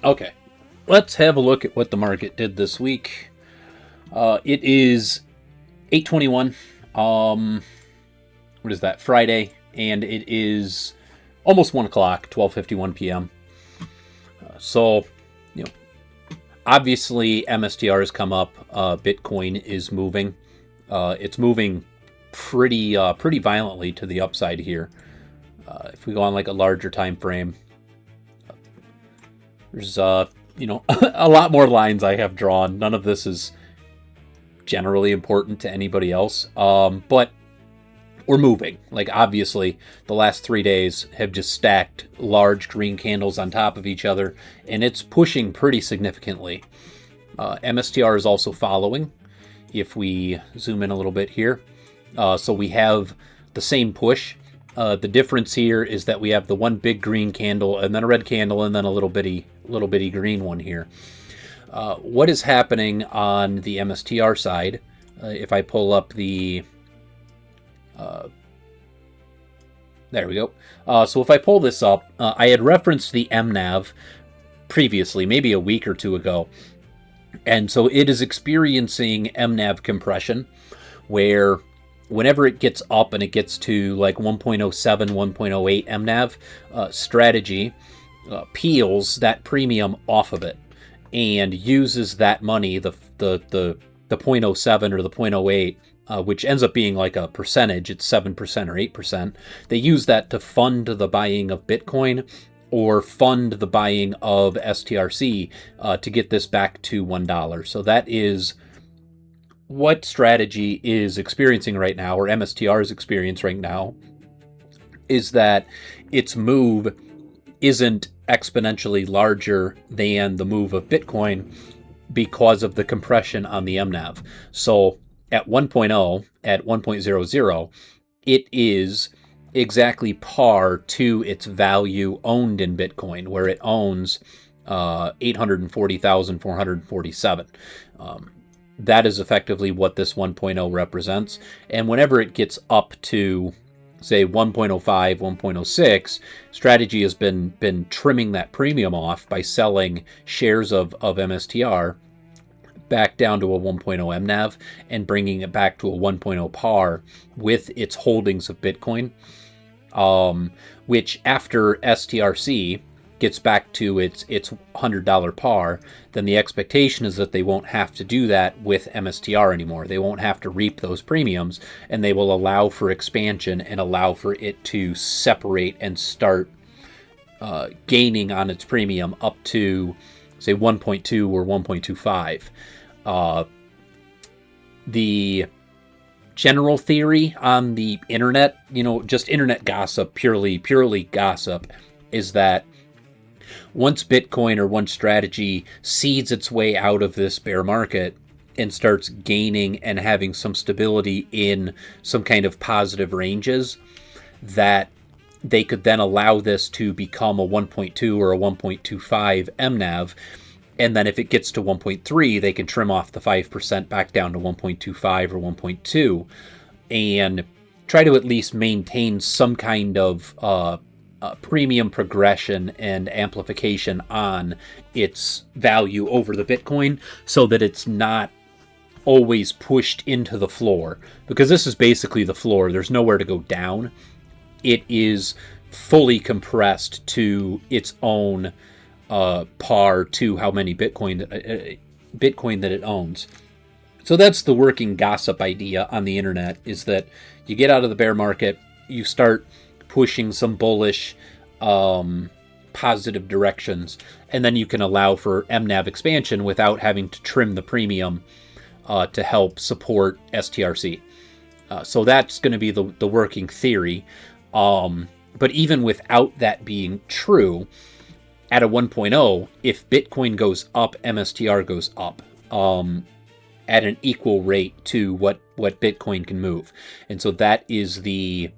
Okay, let's have a look at what the market did this week. It is 8:21. What is that? Friday, and it is almost 1 o'clock, 12:51 p.m. So, you know, obviously MSTR has come up. Bitcoin is moving. It's moving pretty violently to the upside here. If we go on like a larger time frame, there's a lot more lines I have drawn. None of this is generally important to anybody else, but we're moving. Like, obviously, the last 3 days have just stacked large green candles on top of each other, and it's pushing pretty significantly. MSTR is also following. If we zoom in a little bit here, so we have the same push. The difference here is that we have the one big green candle and then a red candle and then a little bitty green one here. What is happening on the MSTR side? If I pull up the there we go. So if I pull this up, I had referenced the MNAV previously, maybe a week or two ago. And so it is experiencing MNAV compression, where whenever it gets up and it gets to like 1.07, 1.08 MNAV, strategy peels that premium off of it and uses that money, the 0.07 or the 0.08, which ends up being like a percentage, it's 7% or 8%. They use that to fund the buying of Bitcoin or fund the buying of STRC to get this back to $1. So that is what strategy is experiencing right now, or MSTR is experiencing right now, is that its move isn't exponentially larger than the move of Bitcoin because of the compression on the MNAV. So at 1.0, at 1.00, it is exactly par to its value owned in Bitcoin, where it owns 840,447. That is effectively what this 1.0 represents. And whenever it gets up to, say, 1.05, 1.06, strategy has been trimming that premium off by selling shares of MSTR back down to a 1.0 MNAV and bringing it back to a 1.0 par with its holdings of Bitcoin, which after STRC gets back to its $100 par, then the expectation is that they won't have to do that with MSTR anymore. They won't have to reap those premiums, and they will allow for expansion and allow for it to separate and start gaining on its premium up to, say, 1.2 or 1.25. The general theory on the internet, just internet gossip, purely gossip, is that once Bitcoin or once strategy seeds its way out of this bear market and starts gaining and having some stability in some kind of positive ranges, that they could then allow this to become a 1.2 or a 1.25 MNAV. And then if it gets to 1.3, they can trim off the 5% back down to 1.25 or 1.2 and try to at least maintain some kind of premium progression and amplification on its value over the Bitcoin, so that it's not always pushed into the floor, because this is basically the floor. There's nowhere to go down. It is fully compressed to its own par to how many Bitcoin that it owns. So that's the working gossip idea on the internet, is that you get out of the bear market, you start pushing some bullish positive directions, and then you can allow for MNAV expansion without having to trim the premium to help support STRC. So that's going to be the working theory. But even without that being true, at a 1.0, if Bitcoin goes up, MSTR goes up at an equal rate to what Bitcoin can move. And so that is the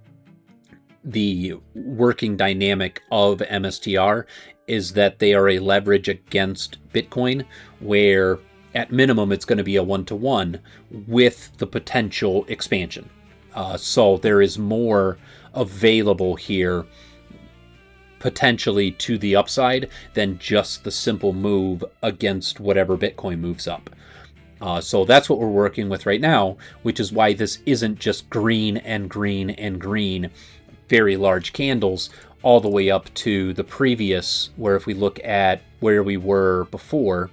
working dynamic of MSTR, is that they are a leverage against Bitcoin, where at minimum it's going to be a 1-to-1 with the potential expansion. So there is more available here potentially to the upside than just the simple move against whatever Bitcoin moves up. So that's what we're working with right now, which is why this isn't just green and green and green, very large candles, all the way up to the previous, where if we look at where we were before,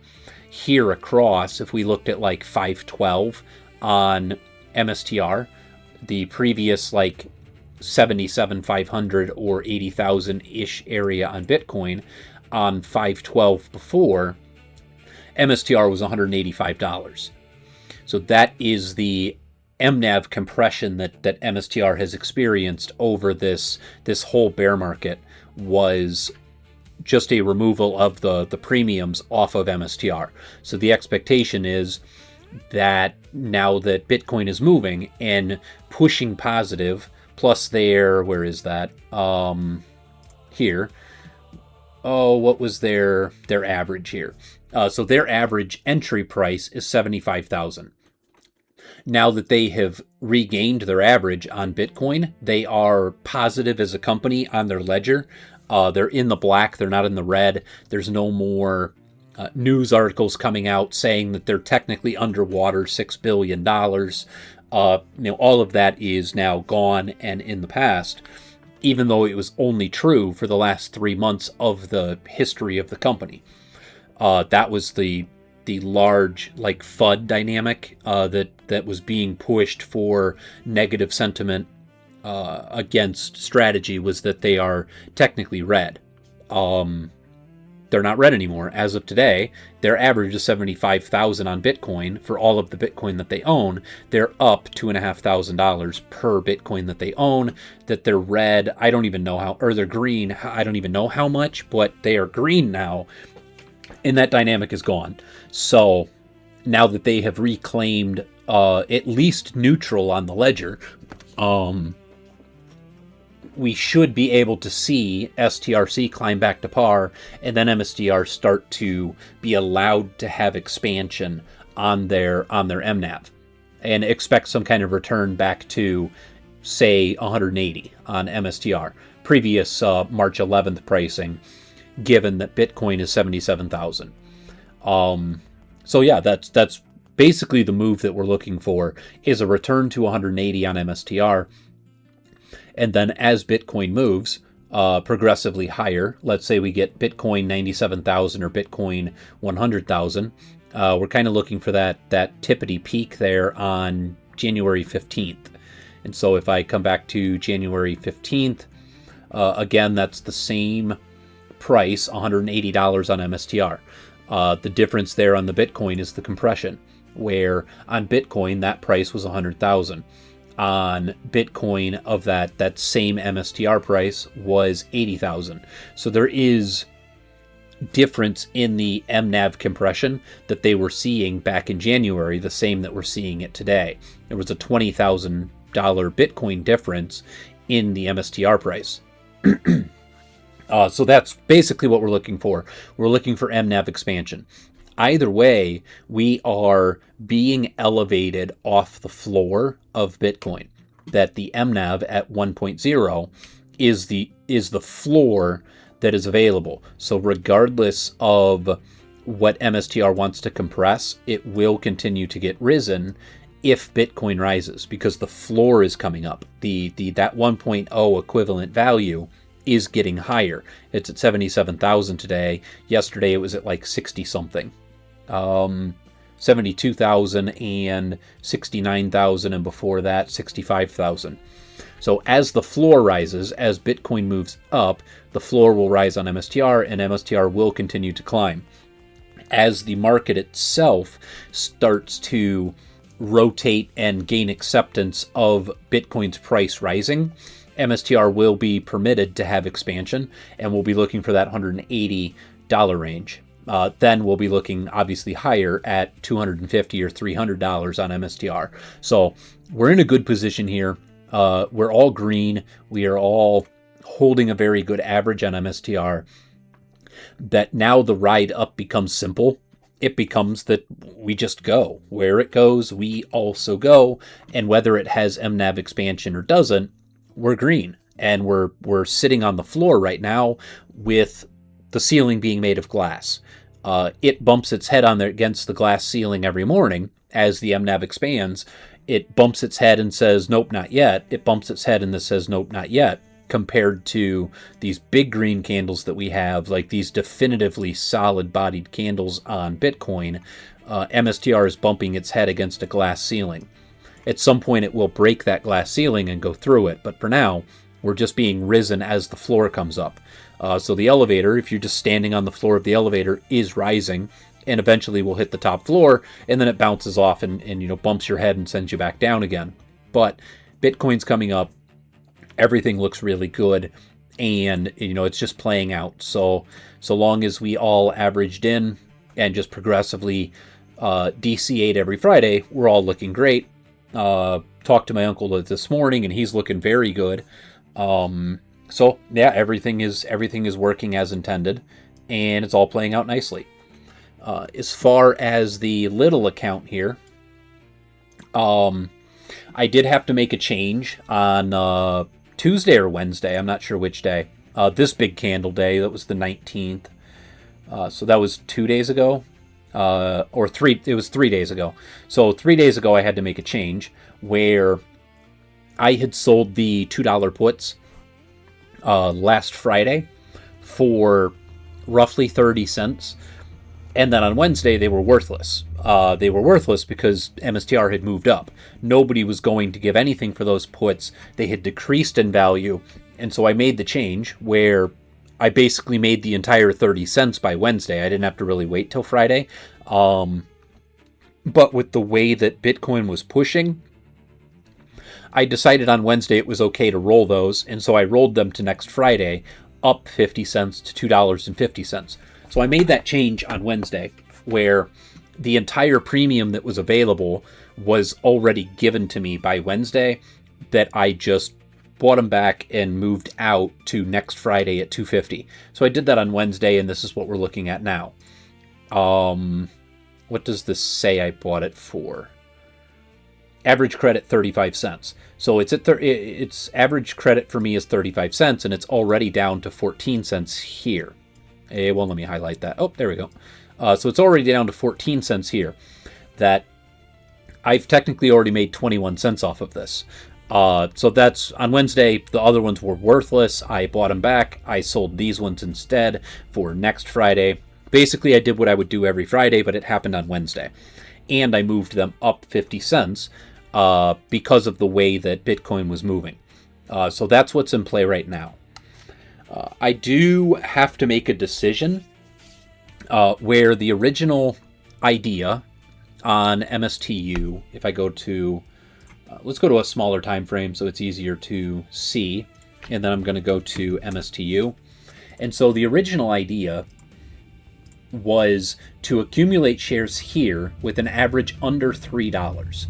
here across, if we looked at like 512 on MSTR, the previous like 77,500 or 80,000-ish area on Bitcoin on 512 before, MSTR was $185. So that is the MNAV compression that MSTR has experienced over this whole bear market, was just a removal of the premiums off of MSTR. So the expectation is that now that Bitcoin is moving and pushing positive, plus where is that? Here. Oh, what was their average here? So their average entry price is 75,000. Now that they have regained their average on Bitcoin, they are positive as a company on their ledger. They're in the black. They're not in the red. There's no more news articles coming out saying that they're technically underwater $6 billion. All of that is now gone and in the past, even though it was only true for the last 3 months of the history of the company. That was the large like FUD dynamic that was being pushed for negative sentiment against strategy, was that they are technically red. They're not red anymore. As of today, their average is 75,000 on Bitcoin for all of the Bitcoin that they own. They're up $2,500 per Bitcoin that they own. That they're red, I don't even know how, or they're green, I don't even know how much, but they are green now, and that dynamic is gone. So now that they have reclaimed at least neutral on the ledger, we should be able to see STRC climb back to par, and then MSTR start to be allowed to have expansion on their MNAV, and expect some kind of return back to, say, 180 on MSTR, previous March 11th pricing, given that Bitcoin is 77,000. So yeah, that's basically the move that we're looking for, is a return to 180 on MSTR. And then as Bitcoin moves progressively higher, let's say we get Bitcoin 97,000 or Bitcoin 100,000, we're kind of looking for that tippity peak there on January 15th. And so if I come back to January 15th, again, that's the same price, $180 on MSTR. The difference there on the Bitcoin is the compression, where on Bitcoin that price was 100,000. On Bitcoin of that same MSTR price was 80,000. So there is difference in the MNAV compression that they were seeing back in January, the same that we're seeing it today. There was a $20,000 Bitcoin difference in the MSTR price. So that's basically what we're looking for. We're looking for MNAV expansion. Either way, we are being elevated off the floor of Bitcoin. That the MNAV at 1.0 is the floor that is available. So regardless of what MSTR wants to compress, it will continue to get risen if Bitcoin rises, because the floor is coming up. That 1.0 equivalent value is getting higher. It's at 77,000 today. Yesterday it was at like 60 something. 72,000 and 69,000, and before that 65,000. So as the floor rises, as Bitcoin moves up, the floor will rise on MSTR, and MSTR will continue to climb. As the market itself starts to rotate and gain acceptance of Bitcoin's price rising, MSTR will be permitted to have expansion, and we'll be looking for that $180 range. Then we'll be looking obviously higher at $250 or $300 on MSTR. So we're in a good position here. We're all green. We are all holding a very good average on MSTR. That now the ride up becomes simple. It becomes that we just go. Where it goes, we also go. And whether it has MNAV expansion or doesn't, we're green. and we're sitting on the floor right now with the ceiling being made of glass. It bumps its head on there against the glass ceiling every morning as the MNAV expands. It bumps its head and says, nope, not yet. It bumps its head and this says, nope, not yet. Compared to these big green candles that we have, like these definitively solid-bodied candles on Bitcoin, MSTR is bumping its head against a glass ceiling. At some point, it will break that glass ceiling and go through it, but for now, we're just being risen as the floor comes up. So the elevator, if you're just standing on the floor of the elevator, is rising, and eventually will hit the top floor, and then it bounces off and bumps your head and sends you back down again. But Bitcoin's coming up. Everything looks really good, and it's just playing out. So long as we all averaged in and just progressively DC8 every Friday, we're all looking great. Talked to my uncle this morning, and he's looking very good. So yeah, everything is working as intended, and it's all playing out nicely. As far as the little account here, I did have to make a change on Tuesday or Wednesday. I'm not sure which day. This big candle day, that was the 19th. So that was 2 days ago. It was 3 days ago. So 3 days ago I had to make a change where I had sold the $2 puts last Friday for roughly 30 cents. And then on Wednesday, they were worthless. They were worthless because MSTR had moved up. Nobody was going to give anything for those puts. They had decreased in value. And so I made the change where I basically made the entire 30 cents by Wednesday. I didn't have to really wait till Friday. But with the way that Bitcoin was pushing, I decided on Wednesday it was okay to roll those. And so I rolled them to next Friday, up 50 cents to $2.50. So I made that change on Wednesday where the entire premium that was available was already given to me by Wednesday, that I just bought them back and moved out to next Friday at $2.50. So I did that on Wednesday, and this is what we're looking at now. What does this say I bought it for? Average credit 35 cents. So its average credit for me is 35 cents, and it's already down to 14 cents here. It won't let me highlight that. Oh, there we go. So it's already down to 14 cents here. That I've technically already made 21 cents off of this. So that's on Wednesday. The other ones were worthless. I bought them back. I sold these ones instead for next Friday. Basically, I did what I would do every Friday, but it happened on Wednesday. And I moved them up 50 cents because of the way that Bitcoin was moving. So that's what's in play right now. I do have to make a decision where the original idea on MSTU, if I go to, let's go to a smaller time frame so it's easier to see, and then I'm going to go to MSTU. And so the original idea was to accumulate shares here with an average under $3.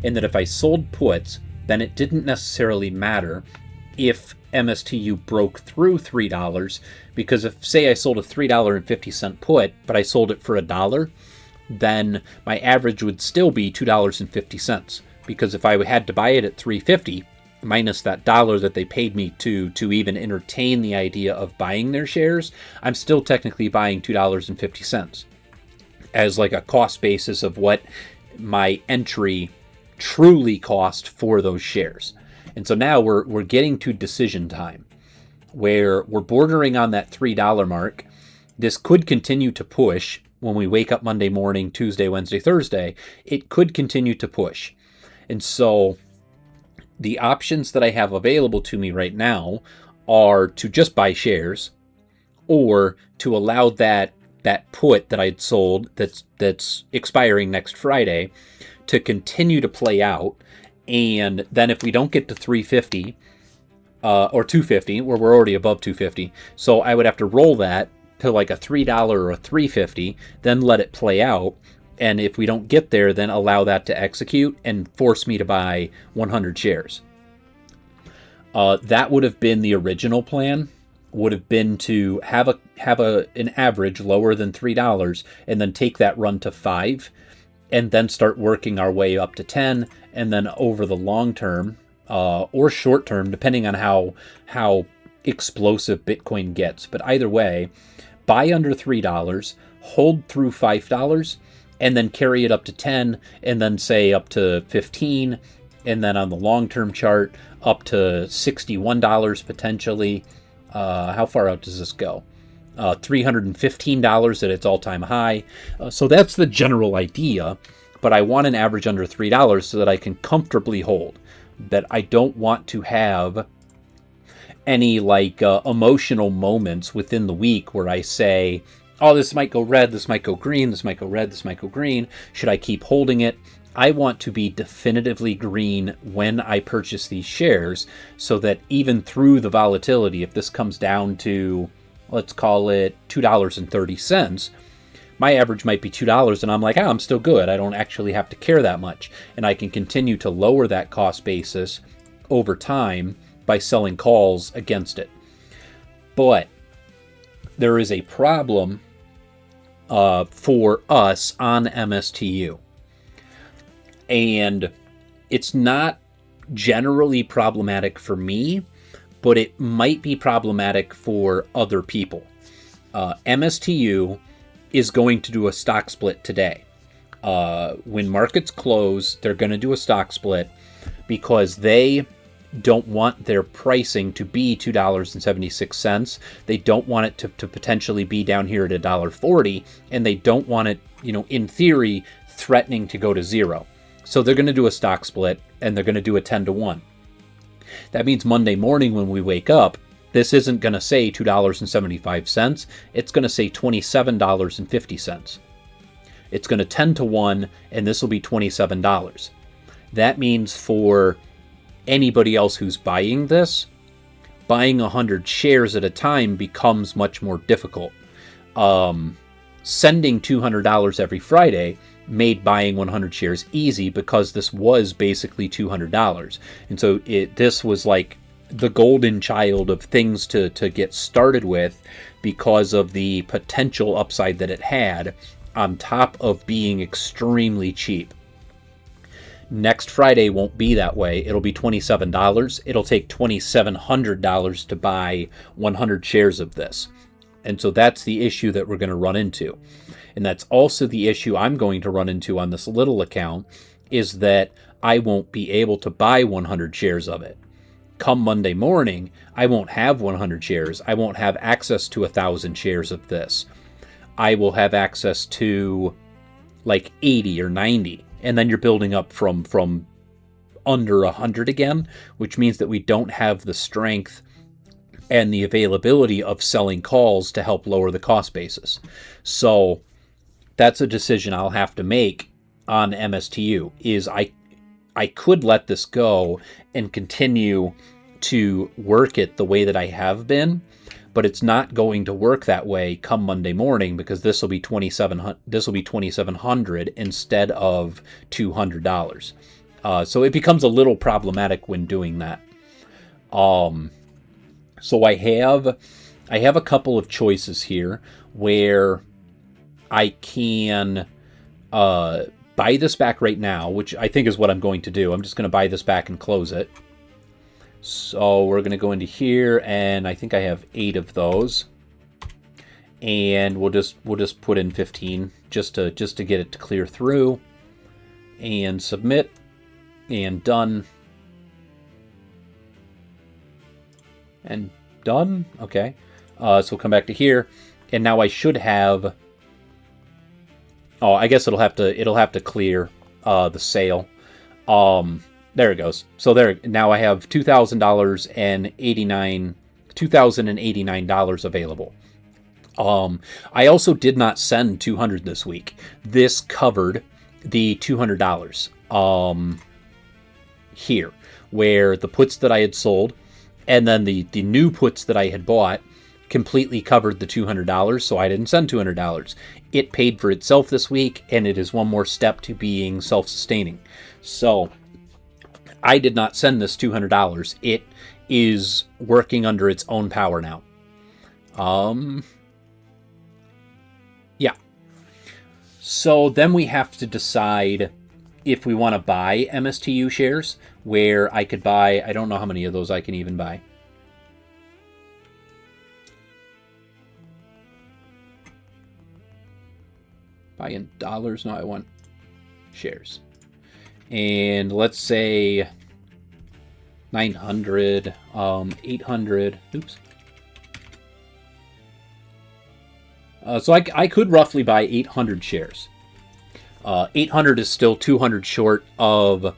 And that if I sold puts, then it didn't necessarily matter if MSTU broke through $3, because if, say, I sold a $3.50 put, but I sold it for $1, then my average would still be $2.50. Because if I had to buy it at $3.50, minus that dollar that they paid me to even entertain the idea of buying their shares, I'm still technically buying $2.50 as like a cost basis of what my entry truly cost for those shares. And so now we're getting to decision time, where we're bordering on that $3 mark. This could continue to push when we wake up Monday morning, Tuesday, Wednesday, Thursday. It could continue to push. And so the options that I have available to me right now are to just buy shares, or to allow that put that I'd sold that's expiring next Friday to continue to play out. And then if we don't get to 350 or 250, where we're already above 250, so I would have to roll that to like a $3 or a $3.50, then let it play out. And if we don't get there, then allow that to execute and force me to buy 100 shares. That would have been the original plan, would have been to have an average lower than $3 and then take that run to 5 and then start working our way up to 10. And then over the long term, or short term, depending on how explosive Bitcoin gets. But either way, buy under $3, hold through $5, and then carry it up to 10, and then say up to 15, and then on the long-term chart up to $61 potentially. How far out does this go? $315 at its all-time high. So that's the general idea, but I want an average under $3 so that I can comfortably hold. That I don't want to have any emotional moments within the week where I say, oh, this might go red, this might go green, this might go red, this might go green. Should I keep holding it? I want to be definitively green when I purchase these shares so that even through the volatility, if this comes down to, let's call it $2.30, my average might be $2 and I'm like, I'm still good. I don't actually have to care that much. And I can continue to lower that cost basis over time by selling calls against it. But there is a problem for us on MSTU. And it's not generally problematic for me, but it might be problematic for other people. MSTU is going to do a stock split today. When markets close, they're going to do a stock split because they don't want their pricing to be $2.76. They don't want it to potentially be down here at $1.40, and they don't want it, in theory, threatening to go to zero. So they're going to do a stock split, and they're going to do a 10-to-1. That means Monday morning when we wake up, this isn't going to say $2.75. It's going to say $27.50. It's going to 10-to-1, and this will be $27. That means for anybody else who's buying this, buying 100 shares at a time becomes much more difficult. Sending $200 every Friday made buying 100 shares easy because this was basically $200. And so this was like the golden child of things to get started with because of the potential upside that it had on top of being extremely cheap. Next Friday won't be that way. It'll be $27. It'll take $2,700 to buy 100 shares of this. And so that's the issue that we're going to run into. And that's also the issue I'm going to run into on this little account, is that I won't be able to buy 100 shares of it. Come Monday morning, I won't have 100 shares. I won't have access to 1,000 shares of this. I will have access to like 80 or 90. And then you're building up from under 100 again, which means that we don't have the strength and the availability of selling calls to help lower the cost basis. So that's a decision I'll have to make on MSTU, is I could let this go and continue to work it the way that I have been, but it's not going to work that way come Monday morning because this will be $2,700 instead of $200. So it becomes a little problematic when doing that. So I have a couple of choices here where I can buy this back right now, which I think is what I'm going to do. I'm just going to buy this back and close it. So we're going to go into here, and I think I have 8 of those, and we'll just put in 15 just to get it to clear through, and submit, and done, and done. Okay, so we'll come back to here, and now I should have. Oh, I guess it'll have to clear the sale. There it goes. So there, now I have $2,089 available. I also did not send 200 this week. This covered the $200 here, where the puts that I had sold and then the new puts that I had bought completely covered the $200, so I didn't send $200. It paid for itself this week, and it is one more step to being self-sustaining. So I did not send this $200. It is working under its own power now. Yeah. So then we have to decide if we want to buy MSTU shares, where I could buy, I don't know how many of those I can even buy. Buy in dollars? No, I want shares. And let's say 900, 800, oops. So I could roughly buy 800 shares. 800 is still 200 short of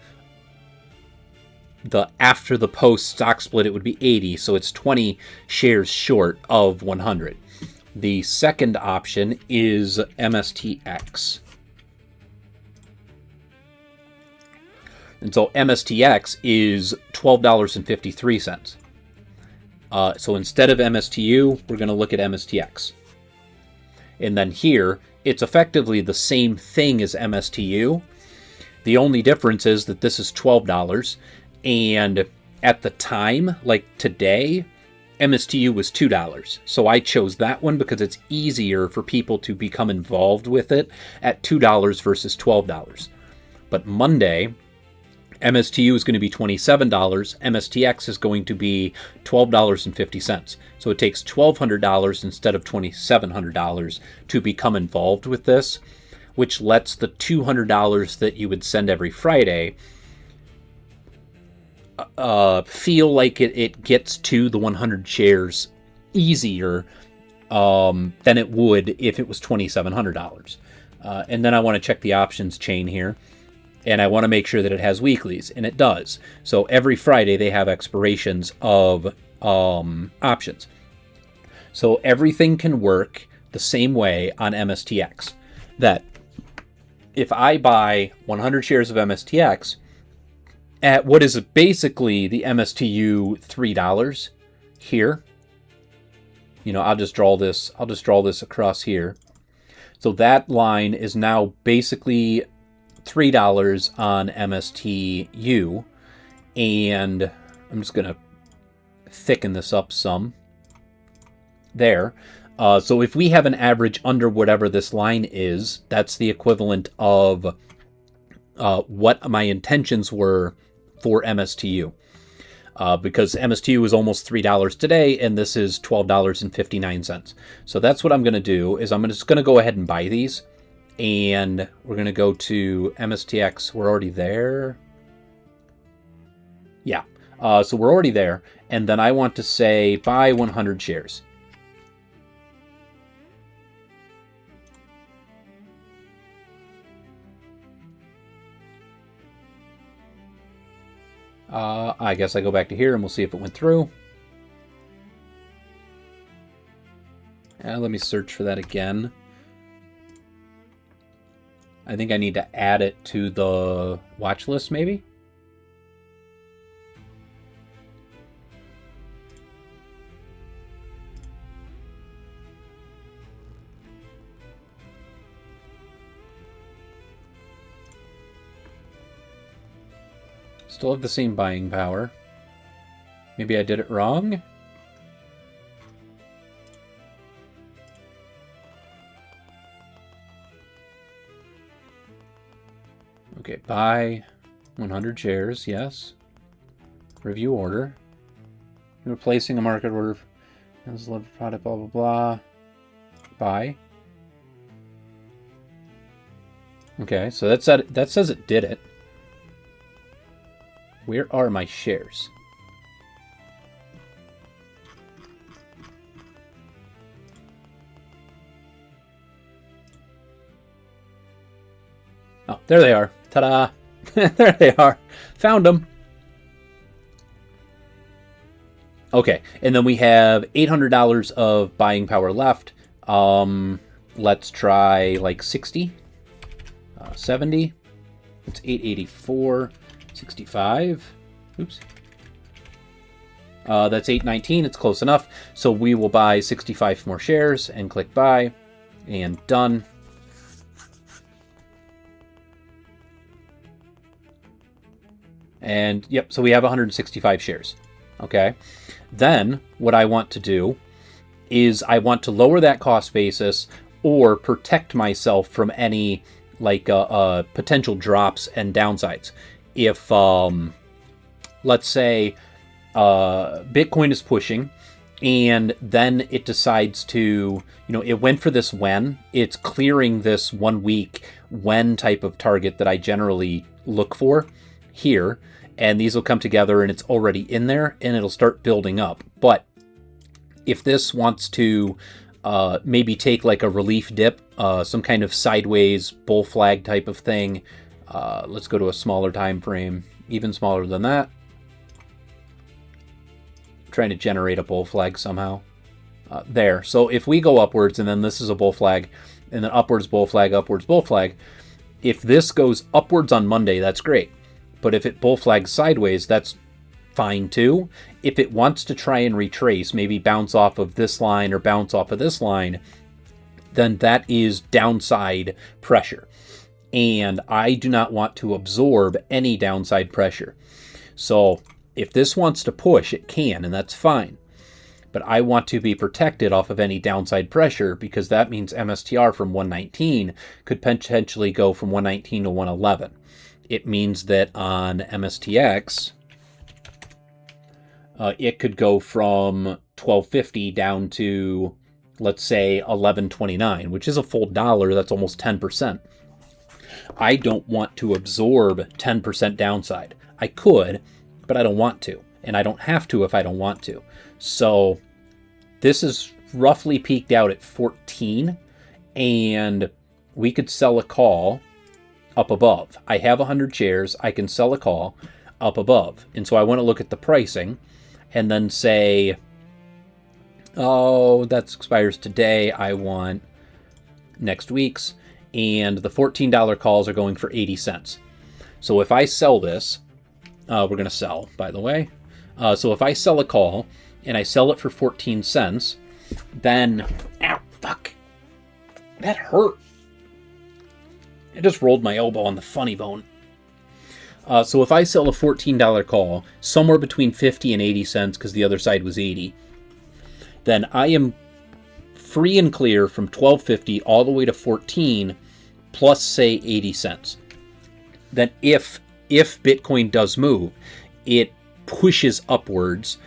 the after the post stock split. It would be 80, so it's 20 shares short of 100. The second option is MSTX. And so MSTX is $12.53. So instead of MSTU, we're going to look at MSTX. And then here, it's effectively the same thing as MSTU. The only difference is that this is $12. And at the time, like today, MSTU was $2. So I chose that one because it's easier for people to become involved with it at $2 versus $12. But Monday, MSTU is going to be $27. MSTX is going to be $12.50. So it takes $1,200 instead of $2,700 to become involved with this, which lets the $200 that you would send every Friday feel like it gets to the 100 shares easier than it would if it was $2,700. And then I want to check the options chain here. And I want to make sure that it has weeklies, and it does. So every Friday they have expirations of options. So everything can work the same way on MSTX. That if I buy 100 shares of MSTX at what is basically the MSTU $3 here, you know, I'll just draw this across here. So that line is now basically $3 on MSTU, and I'm just going to thicken this up some. There. So if we have an average under whatever this line is, that's the equivalent of what my intentions were for MSTU. Because MSTU is almost $3 today, and this is $12.59. So that's what I'm going to do, is I'm just going to go ahead and buy these. And we're going to go to MSTX. We're already there. Yeah. So we're already there. And then I want to say buy 100 shares. I guess I go back to here and we'll see if it went through. Let me search for that again. I think I need to add it to the watch list, maybe? Still have the same buying power. Maybe I did it wrong? Okay, buy 100 shares, yes. Review order. You're placing a market order. As a product, blah, blah, blah. Buy. Okay, so that says it did it. Where are my shares? Oh, there they are. Ta-da! There they are. Found them. Okay, and then we have $800 of buying power left. Let's try like 60. 70. It's 884. 65. Oops. That's 819. It's close enough. So we will buy 65 more shares and click buy. And done. And yep, so we have 165 shares. Okay. Then what I want to do is I want to lower that cost basis or protect myself from any like potential drops and downsides. If let's say Bitcoin is pushing, and then it decides to, it went for this when, it's clearing this 1 week when type of target that I generally look for here, and these will come together and it's already in there and it'll start building up. But if this wants to maybe take like a relief dip, some kind of sideways bull flag type of thing, let's go to a smaller time frame, even smaller than that. Trying to generate a bull flag somehow. There. So if we go upwards, and then this is a bull flag, and then upwards bull flag, upwards bull flag, if this goes upwards on Monday, that's great. But if it bull flags sideways, that's fine too. If it wants to try and retrace, maybe bounce off of this line or bounce off of this line, then that is downside pressure. And I do not want to absorb any downside pressure. So if this wants to push, it can, and that's fine. But I want to be protected off of any downside pressure, because that means MSTR from 119 could potentially go from 119 to 111. It means that on MSTX, it could go from 1250 down to, let's say, 1129, which is a full dollar. That's almost 10%. I don't want to absorb 10% downside. I could, but I don't want to, and I don't have to if I don't want to. So this is roughly peaked out at 14, and we could sell a call up above. I have 100 shares. I can sell a call up above. And so I want to look at the pricing and then say, oh, that expires today. I want next week's. And the $14 calls are going for 80 cents. So if I sell this, we're going to sell, by the way. So if I sell a call and I sell it for 14 cents, then, ow, fuck, that hurt. I just rolled my elbow on the funny bone. So if I sell a $14 call, somewhere between 50 and 80 cents, because the other side was 80, then I am free and clear from $12.50 all the way to 14, plus say 80 cents. Then if Bitcoin does move, it pushes upwards,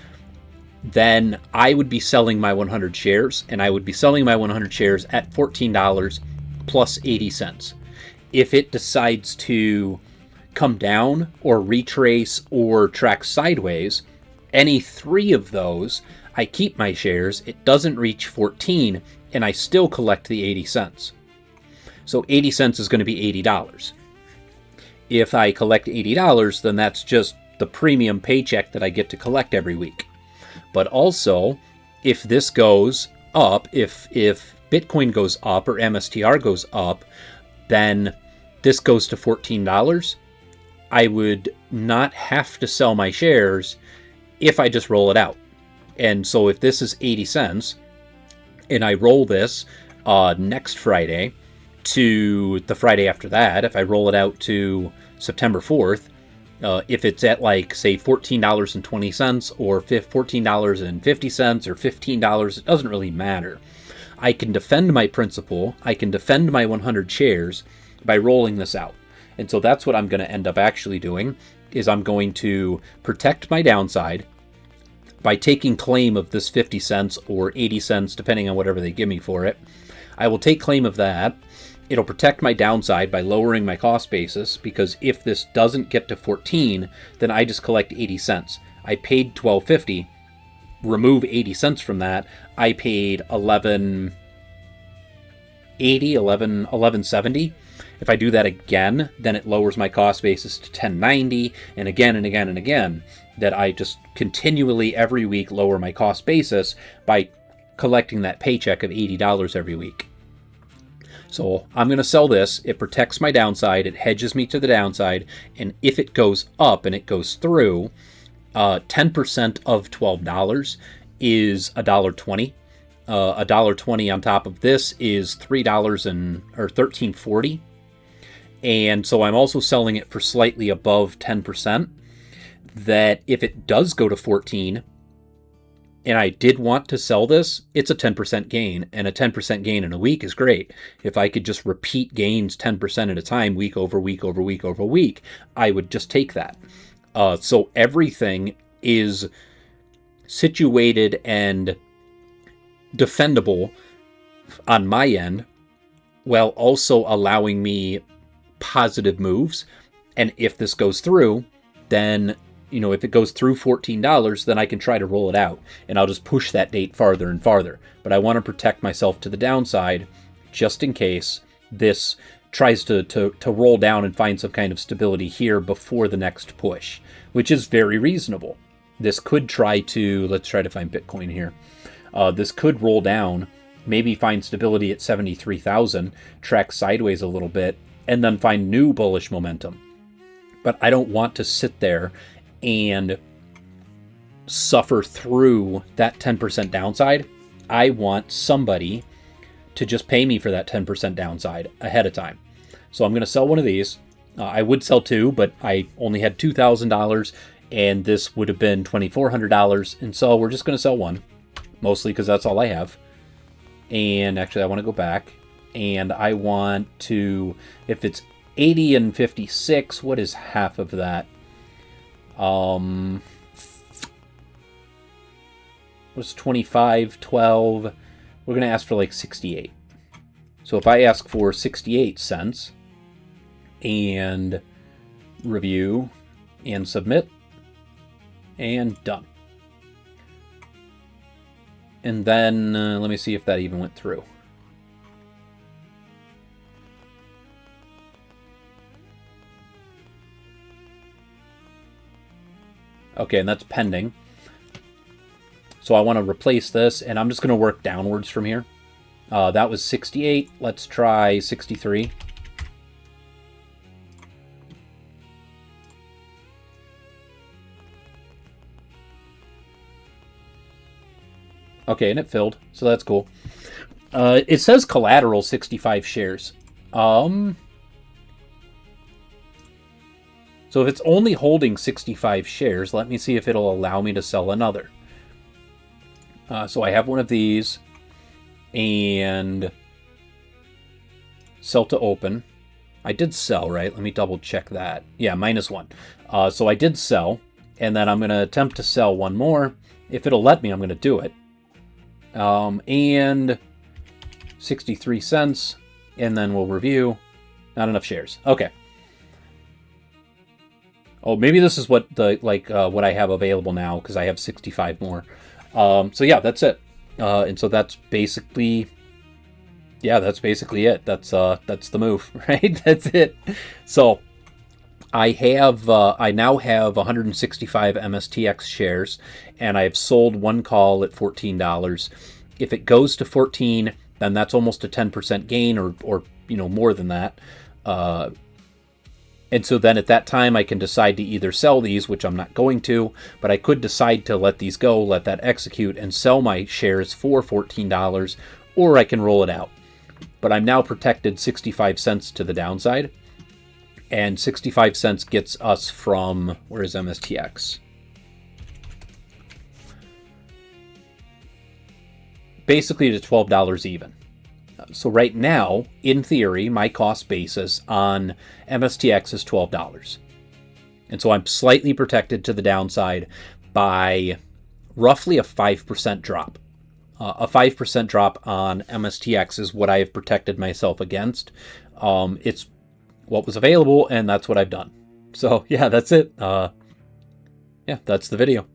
then I would be selling my 100 shares, and I would be selling my 100 shares at $14 plus 80 cents. If it decides to come down or retrace or track sideways, any three of those, I keep my shares, it doesn't reach 14, and I still collect the 80 cents. So 80 cents is going to be $80. If I collect $80, then that's just the premium paycheck that I get to collect every week. But also, if this goes up, if Bitcoin goes up or MSTR goes up, then this goes to $14. I would not have to sell my shares if I just roll it out. And so if this is 80 cents and I roll this next Friday to the Friday after that, if I roll it out to September 4th, if it's at like, say, $14.20 or $14.50 or $15, it doesn't really matter. I can defend my principal. I can defend my 100 shares by rolling this out. And so that's what I'm going to end up actually doing, is I'm going to protect my downside by taking claim of this 50 cents or 80 cents, depending on whatever they give me for it. I will take claim of that. It'll protect my downside by lowering my cost basis, because if this doesn't get to 14, then I just collect 80 cents. I paid $12.50. Remove 80 cents from that, I paid $11.80, $11.70. If I do that again, then it lowers my cost basis to $10.90, and again and again and again, that I just continually every week lower my cost basis by collecting that paycheck of $80 every week. So I'm going to sell this. It protects my downside. It hedges me to the downside. And if it goes up and it goes through, 10% of $12 is $1.20. $1.20 on top of this is $13.40. And so I'm also selling it for slightly above 10%. That if it does go to 14, and I did want to sell this, it's a 10% gain, and a 10% gain in a week is great. If I could just repeat gains 10% at a time, week over week over week over week, I would just take that. So everything is situated and defendable on my end, while also allowing me positive moves. And if this goes through, then, if it goes through $14, then I can try to roll it out, and I'll just push that date farther and farther. But I want to protect myself to the downside, just in case this tries to roll down and find some kind of stability here before the next push, which is very reasonable. This could let's try to find Bitcoin here. This could roll down, maybe find stability at 73,000, track sideways a little bit, and then find new bullish momentum. But I don't want to sit there and suffer through that 10% downside. I want somebody to just pay me for that 10% downside ahead of time. So I'm going to sell one of these. I would sell two, but I only had $2,000, and this would have been $2,400. And so we're just going to sell one, mostly because that's all I have. And actually, I want to go back, and I want to, if it's 80 and 56, what is half of that? Was 25, 12. We're going to ask for like 68. So if I ask for 68 cents and review and submit and done. And then let me see if that even went through. Okay, and that's pending. So I want to replace this, and I'm just going to work downwards from here. That was 68. Let's try 63. Okay, and it filled, so that's cool. It says collateral 65 shares. So if it's only holding 65 shares, let me see if it'll allow me to sell another. So I have one of these, and sell to open. I did sell, right? Let me double check that. Yeah, -1. So I did sell, and then I'm going to attempt to sell one more. If it'll let me, I'm going to do it. And 63 cents, and then we'll review. Not enough shares. Okay. Oh, maybe this is what what I have available now, because I have 65 more. So yeah, that's it. And so that's basically, that's basically it. That's the move, right? That's it. So I now have 165 MSTX shares, and I've sold one call at $14. If it goes to 14, then that's almost a 10% gain, or more than that. And so then at that time, I can decide to either sell these, which I'm not going to, but I could decide to let these go, let that execute, and sell my shares for $14, or I can roll it out. But I'm now protected 65 cents to the downside, and 65 cents gets us from, where is MSTX? Basically to $12 even. So right now, in theory, my cost basis on MSTX is $12. And so I'm slightly protected to the downside by roughly a 5% drop. A 5% drop on MSTX is what I have protected myself against. It's what was available, and that's what I've done. So yeah, that's it. Yeah, that's the video.